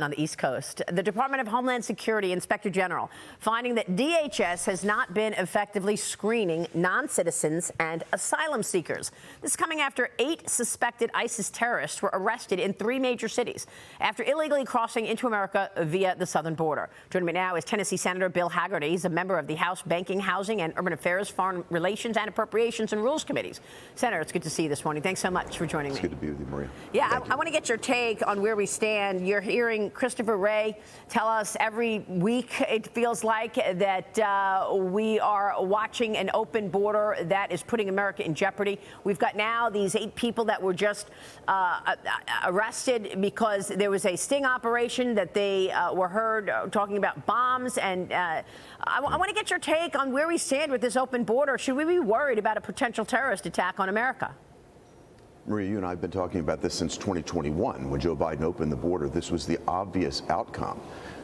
On the East Coast, the Department of Homeland Security Inspector General finding that DHS has not been effectively screening non-citizens and asylum seekers. This is coming after 8 suspected ISIS terrorists were arrested in 3 major cities after illegally crossing into America via the southern border. Joining me now is Tennessee Senator Bill Hagerty. He's a member of the House Banking, Housing and Urban Affairs, Foreign Relations and Appropriations and Rules Committees. Senator, it's good to see you this morning. Thanks so much for joining me. It's good to be with you, Maria. Yeah, I want to get your take on where we stand. You're hearing Christopher Wray tell us every week, it feels like, that we are watching an open border that is putting America in jeopardy. We've got now these 8 people that were just arrested because there was a sting operation that they were heard talking about bombs. And I want to get your take on where we stand with this open border. Should we be worried about a potential terrorist attack on America? Maria, you and I have been talking about this since 2021 when Joe Biden opened the border. This was the obvious outcome.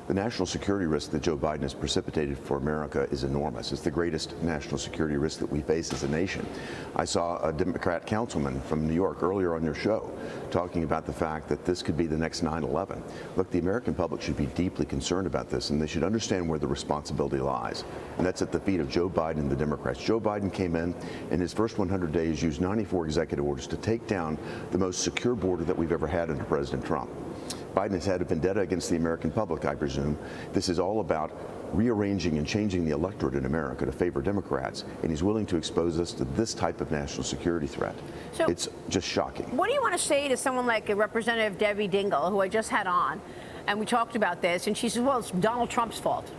The national security risk that Joe Biden has precipitated for America is enormous. It's the greatest national security risk that we face as a nation. I saw a Democrat councilman from New York earlier on your show talking about the fact that this could be the next 9/11. Look, the American public should be deeply concerned about this, and they should understand where the responsibility lies. And that's at the feet of Joe Biden and the Democrats. Joe Biden came in his first 100 days, used 94 executive orders to take down the most secure border that we've ever had under President Trump. Biden has had a vendetta against the American public, I presume. This is all about rearranging and changing the electorate in America to favor Democrats, and he's willing to expose us to this type of national security threat. So, it's just shocking. What do you want to say to someone like Representative Debbie Dingell, who I just had on, and we talked about this, and she says, well, it's Donald Trump's fault?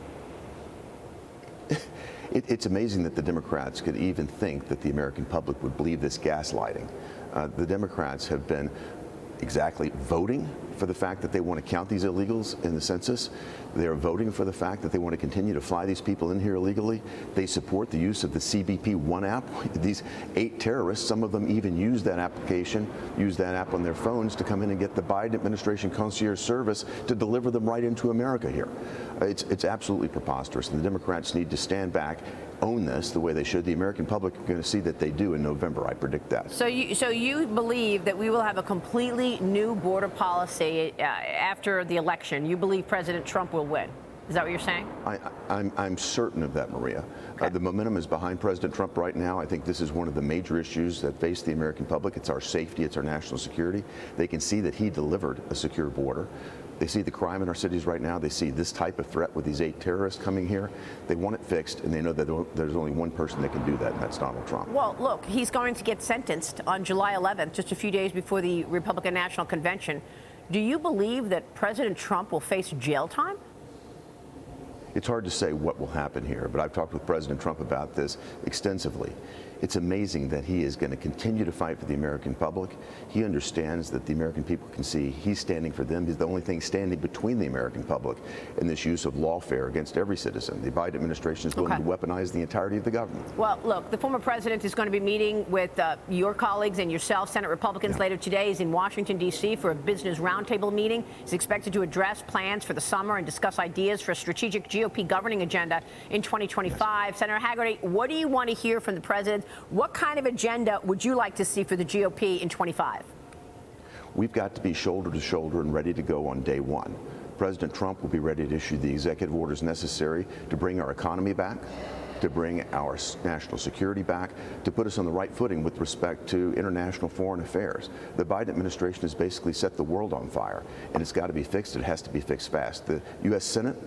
It's amazing that the Democrats could even think that the American public would believe this gaslighting. The Democrats have been exactly voting for the fact that they want to count these illegals in the census. They're voting for the fact that they want to continue to fly these people in here illegally. They support the use of the CBP One app. These 8 terrorists, some of them even use that application, use that app on their phones to come in and get the Biden administration concierge service to deliver them right into America here. It's absolutely preposterous, and the Democrats need to stand back, own this the way they should. The American public are going to see that they do in November. I predict that. So you believe that we will have a completely new border policy after the election? You believe President Trump will win? Is that what you're saying? I'm certain of that, Maria. Okay. The momentum is behind President Trump right now. I think this is one of the major issues that face the American public. It's our safety. It's our national security. They can see that he delivered a secure border. They see the crime in our cities right now. They see this type of threat with these 8 terrorists coming here. They want it fixed, and they know that there's only one person that can do that, and that's Donald Trump. Well, look, he's going to get sentenced on July 11th, just a few days before the Republican National Convention. Do you believe that President Trump will face jail time? It's hard to say what will happen here, but I've talked with President Trump about this extensively. It's amazing that he is going to continue to fight for the American public. He understands that the American people can see he's standing for them. He's the only thing standing between the American public and this use of lawfare against every citizen. The Biden administration is willing to weaponize the entirety of the government. Well, look, the former president is going to be meeting with your colleagues and yourself, Senate Republicans, later today. He's in Washington, D.C. for a business roundtable meeting. He's expected to address plans for the summer and discuss ideas for a strategic GOP governing agenda in 2025. Yes. Senator Hagerty, what do you want to hear from the president? What kind of agenda would you like to see for the GOP in 25? We've got to be shoulder to shoulder and ready to go on day one. President Trump will be ready to issue the executive orders necessary to bring our economy back, to bring our national security back, to put us on the right footing with respect to international foreign affairs. The Biden administration has basically set the world on fire, and it's got to be fixed. It has to be fixed fast. The U.S. Senate,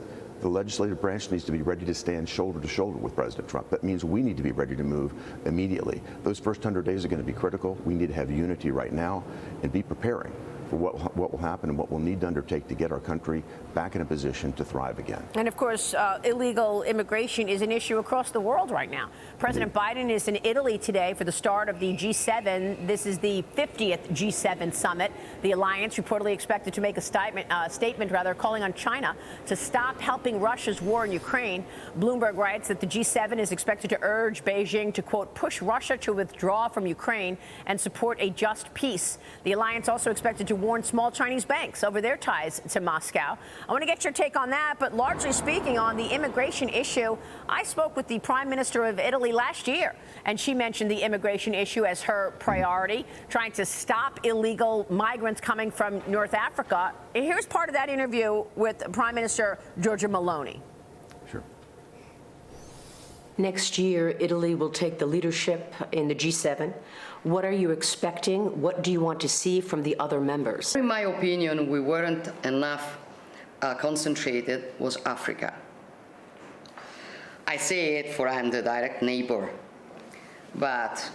the legislative branch, needs to be ready to stand shoulder to shoulder with President Trump. That means we need to be ready to move immediately. Those first 100 days are going to be critical. We need to have unity right now and be preparing for what will happen and what we'll need to undertake to get our country back in a position to thrive again. And of course, illegal immigration is an issue across the world right now. President Biden is in Italy today for the start of the G7. This is the 50th G7 summit. The alliance reportedly expected to make a statement calling on China to stop helping Russia's war in Ukraine. Bloomberg writes that the G7 is expected to urge Beijing to, quote, push Russia to withdraw from Ukraine and support a just peace. The alliance also expected to warned small Chinese banks over their ties to Moscow. I want to get your take on that, but largely speaking on the immigration issue, I spoke with the Prime Minister of Italy last year, and she mentioned the immigration issue as her priority, trying to stop illegal migrants coming from North Africa. And here's part of that interview with Prime Minister Giorgia Meloni. Sure. Next year, Italy will take the leadership in the G7. What are you expecting? What do you want to see from the other members? In my opinion, we weren't enough concentrated was Africa. I say it for I'm the direct neighbor. But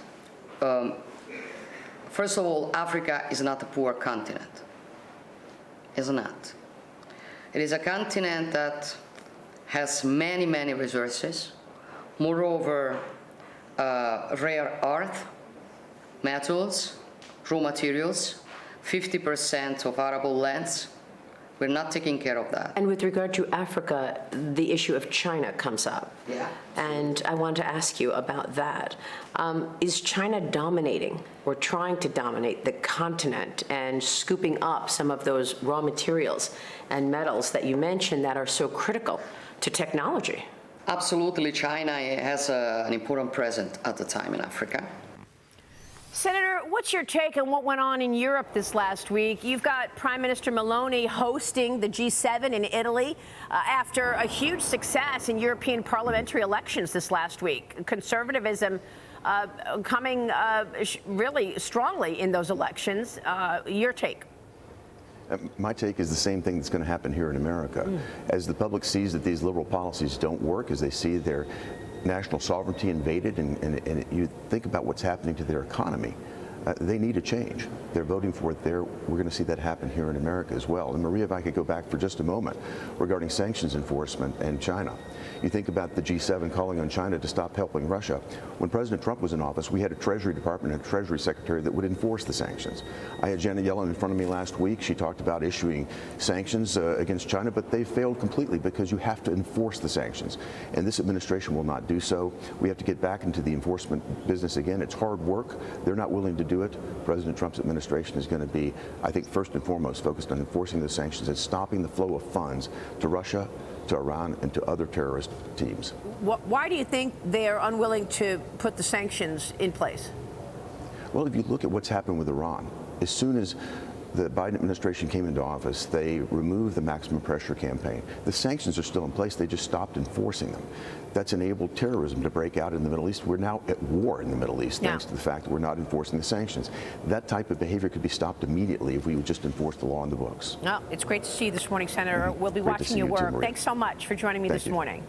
first of all, Africa is not a poor continent. It's not. It is a continent that has many, many resources. Moreover, rare earth, metals, raw materials, 50% of arable lands. We're not taking care of that. And with regard to Africa, the issue of China comes up. Yeah. And I want to ask you about that. Is China dominating or trying to dominate the continent and scooping up some of those raw materials and metals that you mentioned that are so critical to technology? Absolutely, China has an important presence at the time in Africa. Senator, what's your take on what went on in Europe this last week? You've got Prime Minister Meloni hosting the G7 in Italy after a huge success in European parliamentary elections this last week. Conservatism coming really strongly in those elections. Your take? My take is the same thing that's going to happen here in America. As the public sees that these liberal policies don't work, as they see their national sovereignty invaded, and you think about what's happening to their economy, they need a change. They're voting for it there. We're going to see that happen here in America as well. And Maria, if I could go back for just a moment regarding sanctions enforcement and China. You think about the G7 calling on China to stop helping Russia. When President Trump was in office, we had a Treasury Department and a Treasury Secretary that would enforce the sanctions. I had Janet Yellen in front of me last week. She talked about issuing sanctions against China, but they failed completely because you have to enforce the sanctions. And this administration will not do so. We have to get back into the enforcement business again. It's hard work. They're not willing to do it. President Trump's administration is going to be, I think, first and foremost focused on enforcing the sanctions and stopping the flow of funds to Russia, to Iran, and to other terrorist teams. Why do you think they are unwilling to put the sanctions in place? Well, if you look at what's happened with Iran, as soon as the Biden administration came into office, they removed the maximum pressure campaign. The sanctions are still in place. They just stopped enforcing them. That's enabled terrorism to break out in the Middle East. We're now at war in the Middle East, thanks to the fact that we're not enforcing the sanctions. That type of behavior could be stopped immediately if we would just enforce the law in the books. No, it's great to see you this morning, Senator. We'll be watching your work. Thanks so much for joining me this morning.